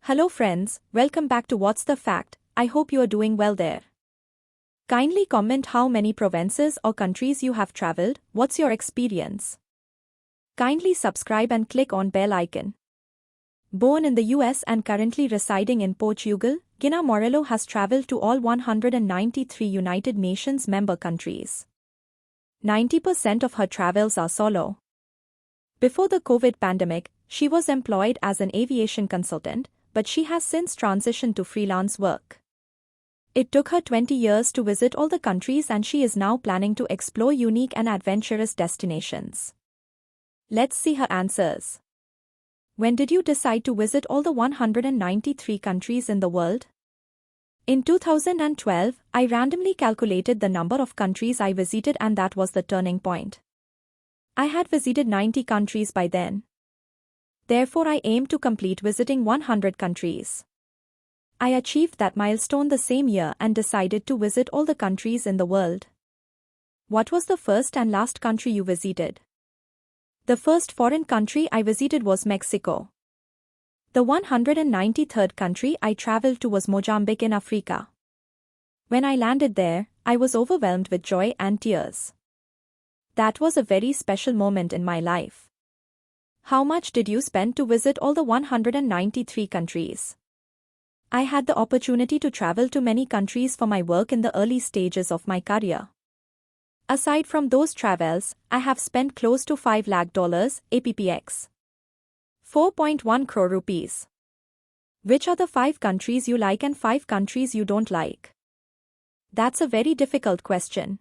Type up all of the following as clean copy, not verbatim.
Hello friends, welcome back to What's the Fact. I hope you are doing well there. Kindly comment how many provinces or countries you have traveled, what's your experience. Kindly subscribe and click on bell icon. Born in the US and currently residing in Portugal, Gina Morello has traveled to all 193 United Nations member countries. 90% of her travels are solo. Before the COVID pandemic, she was employed as an aviation consultant, but she has since transitioned to freelance work. It took her 20 years to visit all the countries and she is now planning to explore unique and adventurous destinations. Let's see her answers. When did you decide to visit all the 193 countries in the world? In 2012, I randomly calculated the number of countries I visited and that was the turning point. I had visited 90 countries by then. Therefore I aimed to complete visiting 100 countries. I achieved that milestone the same year and decided to visit all the countries in the world. What was the first and last country you visited? The first foreign country I visited was Mexico. The 193rd country I traveled to was Mozambique in Africa. When I landed there, I was overwhelmed with joy and tears. That was a very special moment in my life. How much did you spend to visit all the 193 countries? I had the opportunity to travel to many countries for my work in the early stages of my career. Aside from those travels, I have spent close to $5 lakh APPX. 4.1 crore rupees. Which are the 5 countries you like and 5 countries you don't like? That's a very difficult question.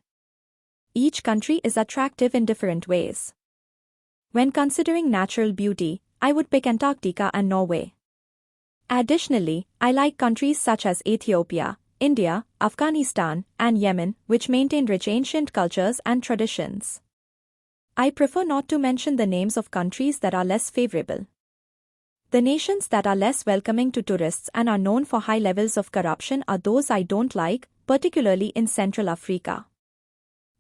Each country is attractive in different ways. When considering natural beauty, I would pick Antarctica and Norway. Additionally, I like countries such as Ethiopia, India, Afghanistan, and Yemen, which maintain rich ancient cultures and traditions. I prefer not to mention the names of countries that are less favorable. The nations that are less welcoming to tourists and are known for high levels of corruption are those I don't like, particularly in Central Africa.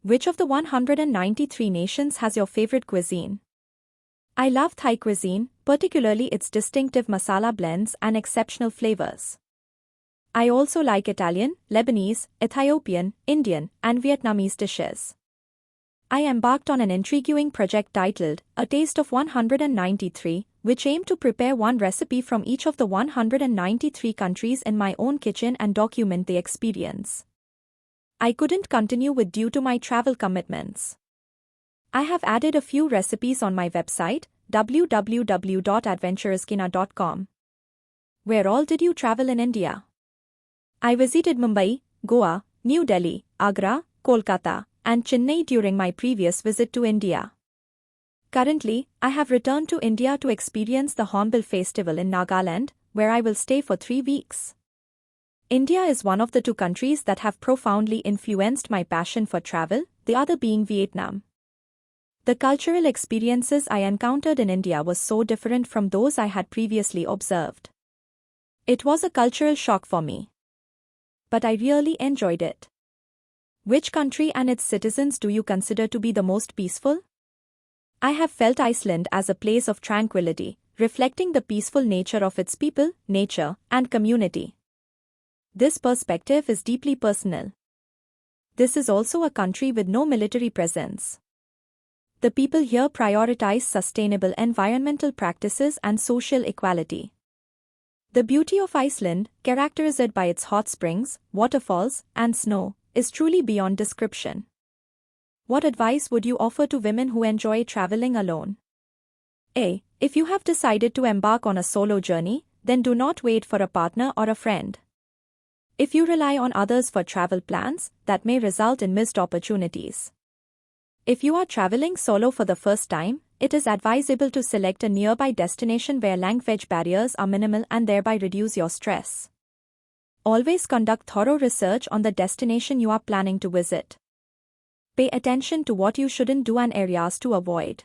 Which of the 193 nations has your favorite cuisine? I love Thai cuisine, particularly its distinctive masala blends and exceptional flavors. I also like Italian, Lebanese, Ethiopian, Indian, and Vietnamese dishes. I embarked on an intriguing project titled A Taste of 193, which aimed to prepare one recipe from each of the 193 countries in my own kitchen and document the experience. I couldn't continue with due to my travel commitments. I have added a few recipes on my website, www.adventurousgina.com. Where all did you travel in India? I visited Mumbai, Goa, New Delhi, Agra, Kolkata, and Chennai during my previous visit to India. Currently, I have returned to India to experience the Hornbill Festival in Nagaland, where I will stay for 3 weeks. India is one of the 2 countries that have profoundly influenced my passion for travel, the other being Vietnam. The cultural experiences I encountered in India was so different from those I had previously observed. It was a cultural shock for me. But I really enjoyed it. Which country and its citizens do you consider to be the most peaceful? I have felt Iceland as a place of tranquility, reflecting the peaceful nature of its people, nature, and community. This perspective is deeply personal. This is also a country with no military presence. The people here prioritize sustainable environmental practices and social equality. The beauty of Iceland, characterized by its hot springs, waterfalls, and snow, is truly beyond description. What advice would you offer to women who enjoy traveling alone? A. If you have decided to embark on a solo journey, then do not wait for a partner or a friend. If you rely on others for travel plans, that may result in missed opportunities. If you are traveling solo for the first time, it is advisable to select a nearby destination where language barriers are minimal and thereby reduce your stress. Always conduct thorough research on the destination you are planning to visit. Pay attention to what you shouldn't do and areas to avoid.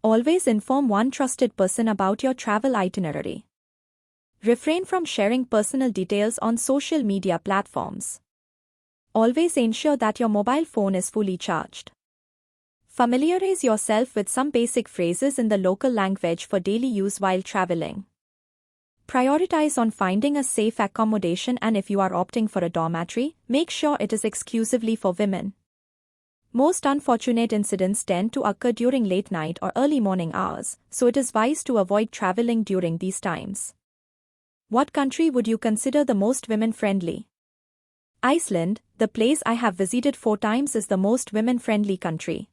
Always inform one trusted person about your travel itinerary. Refrain from sharing personal details on social media platforms. Always ensure that your mobile phone is fully charged. Familiarize yourself with some basic phrases in the local language for daily use while traveling. Prioritize on finding a safe accommodation, and if you are opting for a dormitory, make sure it is exclusively for women. Most unfortunate incidents tend to occur during late night or early morning hours, so it is wise to avoid traveling during these times. What country would you consider the most women-friendly? Iceland, the place I have visited 4 times, is the most women-friendly country.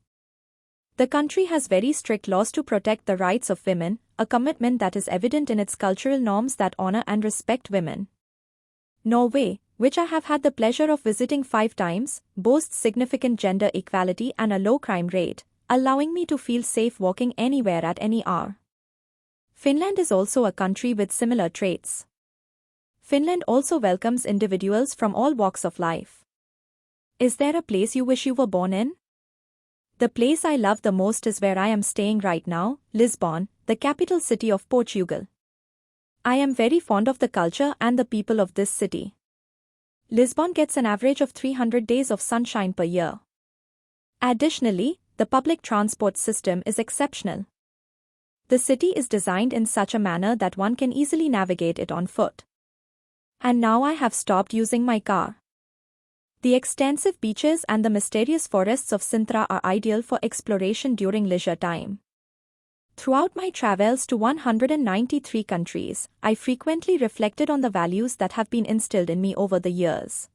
The country has very strict laws to protect the rights of women, a commitment that is evident in its cultural norms that honor and respect women. Norway, which I have had the pleasure of visiting 5 times, boasts significant gender equality and a low crime rate, allowing me to feel safe walking anywhere at any hour. Finland is also a country with similar traits. Finland also welcomes individuals from all walks of life. Is there a place you wish you were born in? The place I love the most is where I am staying right now, Lisbon, the capital city of Portugal. I am very fond of the culture and the people of this city. Lisbon gets an average of 300 days of sunshine per year. Additionally, the public transport system is exceptional. The city is designed in such a manner that one can easily navigate it on foot. And now I have stopped using my car. The extensive beaches and the mysterious forests of Sintra are ideal for exploration during leisure time. Throughout my travels to 193 countries, I frequently reflected on the values that have been instilled in me over the years.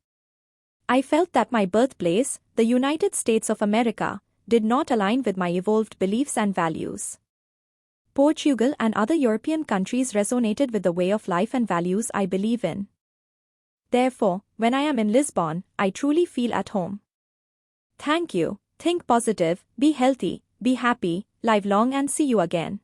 I felt that my birthplace, the United States of America, did not align with my evolved beliefs and values. Portugal and other European countries resonated with the way of life and values I believe in. Therefore, when I am in Lisbon, I truly feel at home. Thank you. Think positive, be healthy, be happy, live long, and see you again.